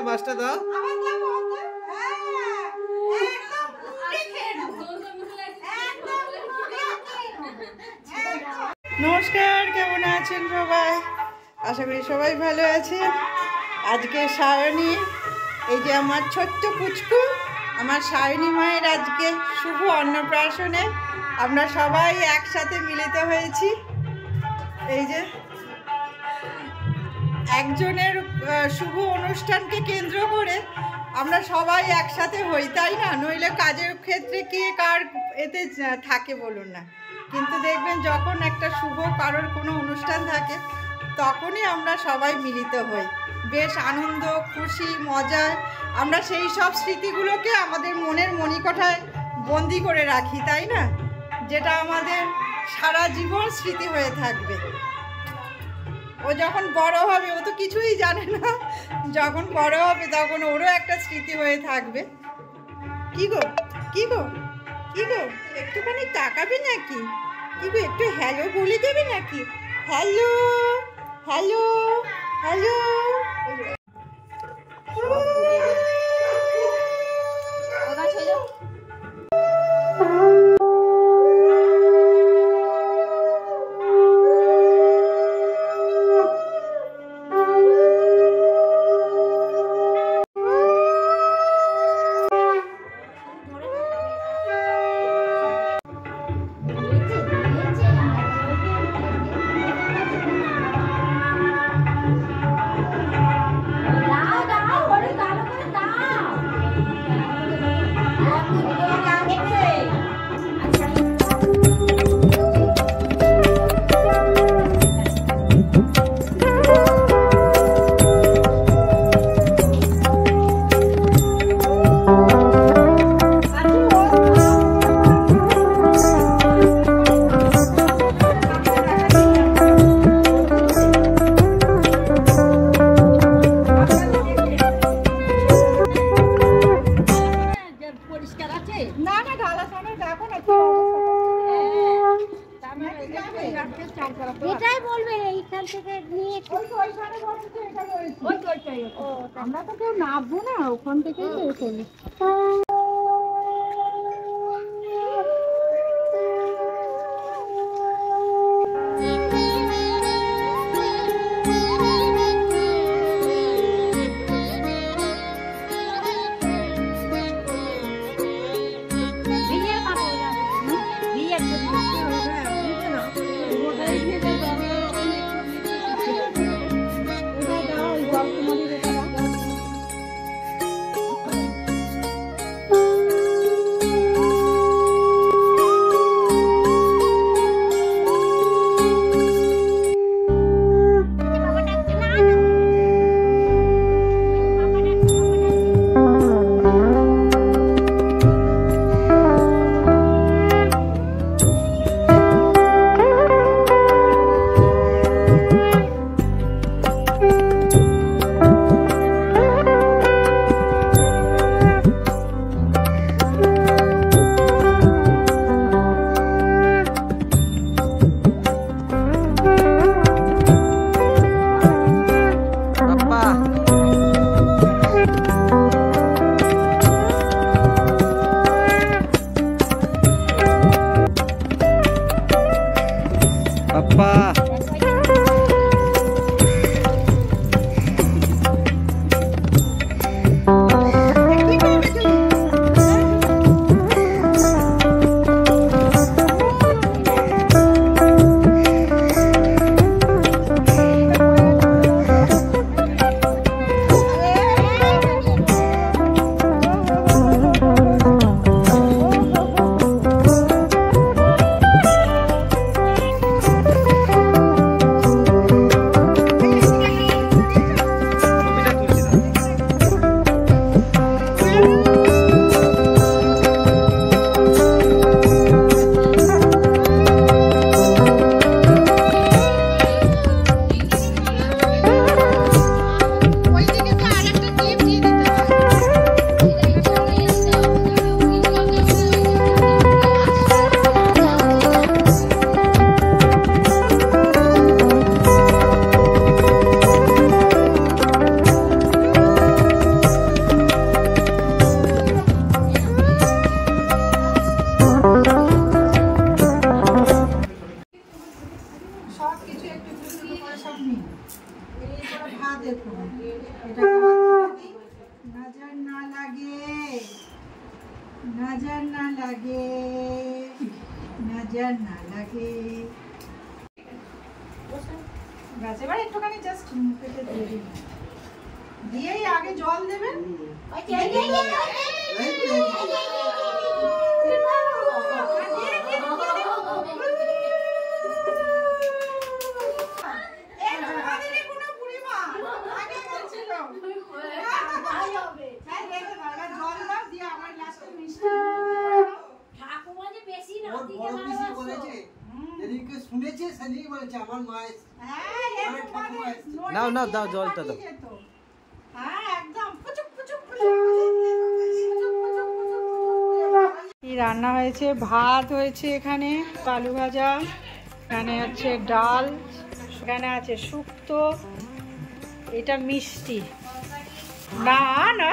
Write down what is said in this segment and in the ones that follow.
বাসটা দাও। নমস্কার, কেমন আছেন সবাই? আশা করি সবাই ভালো আছেন। আজকে সায়নী, এই যে আমার ছোট্ট পুচকু, আমার সায়নী মায়ের আজকে শুভ অন্নপ্রাশনে আমরা সবাই একসাথে মিলিত হয়েছি। এই যে একজনের শুভ অনুষ্ঠানকে কেন্দ্র করে আমরা সবাই একসাথে হই, তাই না? নইলে কাজের ক্ষেত্রে কে কার এতে থাকে বলুন না, কিন্তু দেখবেন যখন একটা শুভ কারোর কোনো অনুষ্ঠান থাকে তখনই আমরা সবাই মিলিত হই, বেশ আনন্দ খুশি মজায় আমরা সেই সব স্মৃতিগুলোকে আমাদের মনের মণিকোঠায় বন্দি করে রাখি, তাই না? যেটা আমাদের সারা জীবন স্মৃতি হয়ে থাকবে। ও যখন বড় হবে, ও তো কিছুই জানে না, যখন বড় হবে তখন ওরও একটা স্মৃতি হয়ে থাকবে। কি গো কি গো কি গো, একটুখানি তাকাবে নাকি? কি গো, একটু হ্যালো বলে দেবে নাকি? Hello hello hello. এটাই বলবে এইখান থেকে নিয়ে আমরা তো কেউ নামবো না, ওখান থেকেই চলি। দেখুন, এটা নজর না লাগে, নজর না লাগে, নজর না লাগে। ব্যাস এবার একটুখানি জাস্ট মুখেতে দিয়ে দিন, দিয়েই আগে জল দেবেন। নাও নাও দাও জলটা দাও। কি রান্না হয়েছে? ভাত হয়েছে, এখানে আলু ভাজা, এখানে হচ্ছে ডাল, এখানে আছে শুক্তো, এটা মিষ্টি। না না,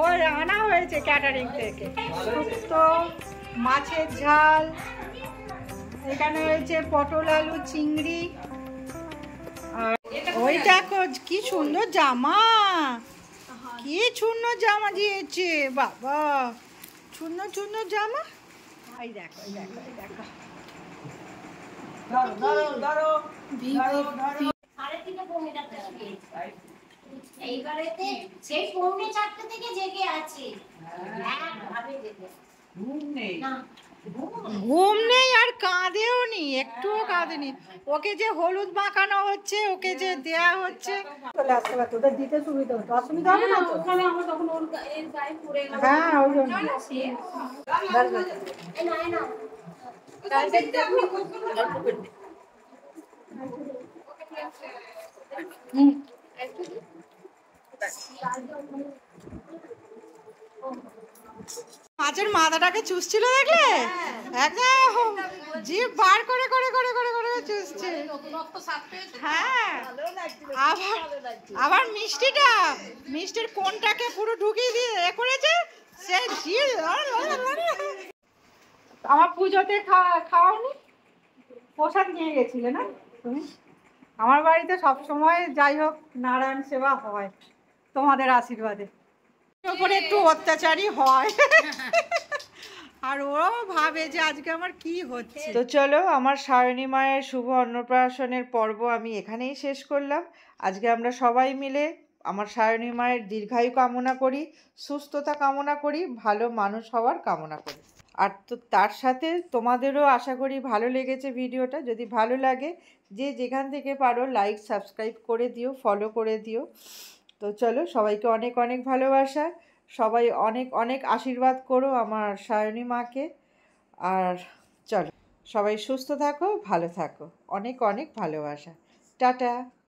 ওই আনা হয়েছে ক্যাটারিং থেকে। শুক্তো, মাছের ঝাল, এখানে হয়েছে পটল আলু চিংড়ি। আর ওই দেখো কি সুন্দর জামা, কি সুন্দর জামা দিয়েছে বাবা, সুন্দর সুন্দর জামা। এই দেখো, এই দেখো, এই দেখো। এইবারেতে সেই 4:45 থেকে জেগে আছে। ঘুম নেই আর কাঁদেও নি, একটুও কাঁদেনি। ওকে যে হলুদ মাখানো হচ্ছে, ওকে যে দেয়া হচ্ছে, তোদের দিতে সুবিধা হতো, অসুবিধা হবে না তো? হ্যাঁ, ওই জন্য। মাছের মাথাটাকে চুষছিল দেখলে, একদম জিভ বার করে করে করে করে করে চুষছে। হ্যাঁ, আবার আবার মিষ্টিটা, মিষ্টির কোনটাকে পুরো ঢুকিয়ে দিয়ে এ করেছে সে জিভ। আমার পুজোতে খাওয়াওনি, প্রসাদ নিয়ে গেছিলে না তুমি? আমার বাড়িতে সব সময় যাই হোক নারায়ণ সেবা হয় তোমাদের আশীর্বাদে, ওপরে একটু অত্যাচারই হয়। আর ওরাও ভাবে যে আজকে আমার কি হচ্ছে। তো চলো, আমার সায়নী মায়ের শুভ অন্নপ্রাশনের পর্ব আমি এখানেই শেষ করলাম। আজকে আমরা সবাই মিলে আমার সায়নী মায়ের দীর্ঘায়ু কামনা করি, সুস্থতা কামনা করি, ভালো মানুষ হওয়ার কামনা করি। আর তো তার সাথে তোমাদেরও আশা করি ভালো লেগেছে ভিডিওটা। যদি ভালো লাগে, যে যেখান থেকে পারো লাইক সাবস্ক্রাইব করে দিও, ফলো করে দিও। তো চলো, সবাইকে অনেক অনেক ভালোবাসা, সবাই অনেক অনেক আশীর্বাদ করো আমার সায়নী মাকে। আর চলো, সবাই সুস্থ থাকো, ভালো থাকো, অনেক অনেক ভালোবাসা, টাটা।